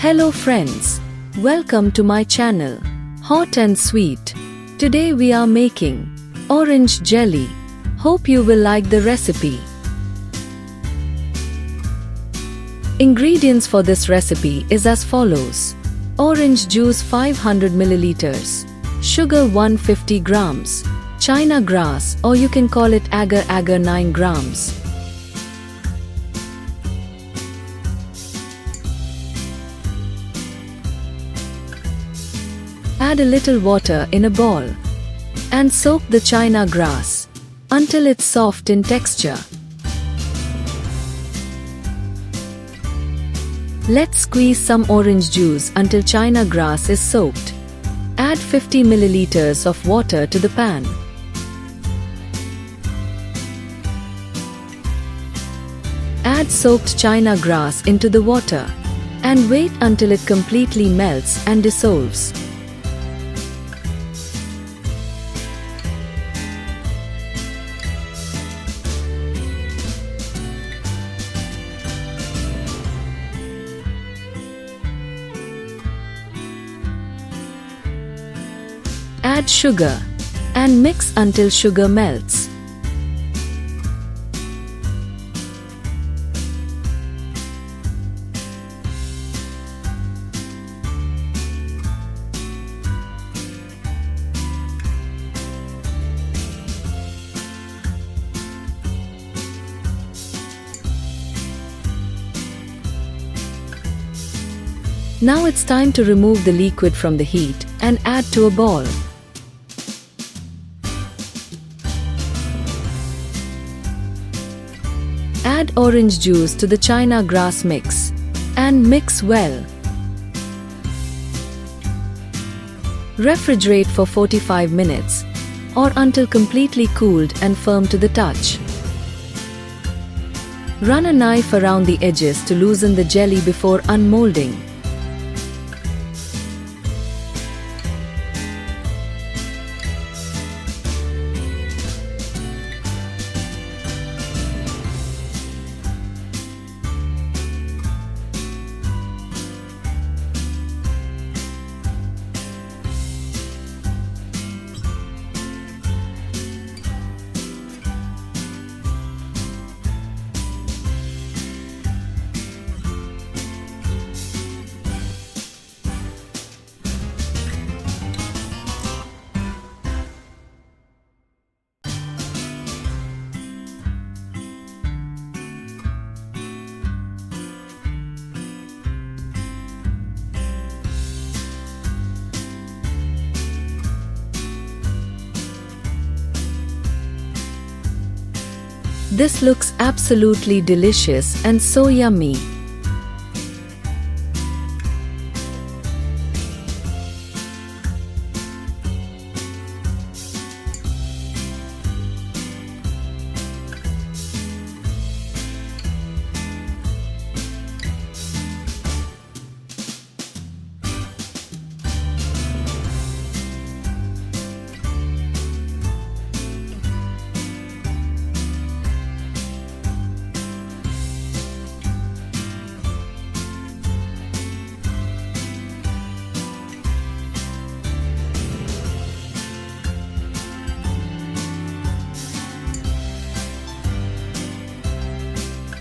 Hello friends, welcome to my channel, Hott and Sweet. Today we are making orange jelly. Hope you will like the recipe. Ingredients for this recipe is as follows. Orange juice 500 milliliters, sugar 150 grams, China grass or you can call it agar 9 grams. Add a little water in a bowl and soak the China grass until it's soft in texture. Let's squeeze some orange juice until China grass is soaked. Add 50 milliliters of water to the pan. Add soaked China grass into the water and wait until it completely melts and dissolves. Add sugar and mix until sugar melts. Now it's time to remove the liquid from the heat and add to a bowl. Add orange juice to the China grass mix and mix well. Refrigerate for 45 minutes or until completely cooled and firm to the touch. Run a knife around the edges to loosen the jelly before unmolding. This looks absolutely delicious and so yummy.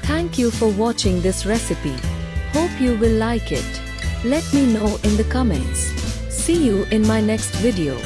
Thank you for watching this recipe. Hope you will like it. Let me know in the comments. See you in my next video.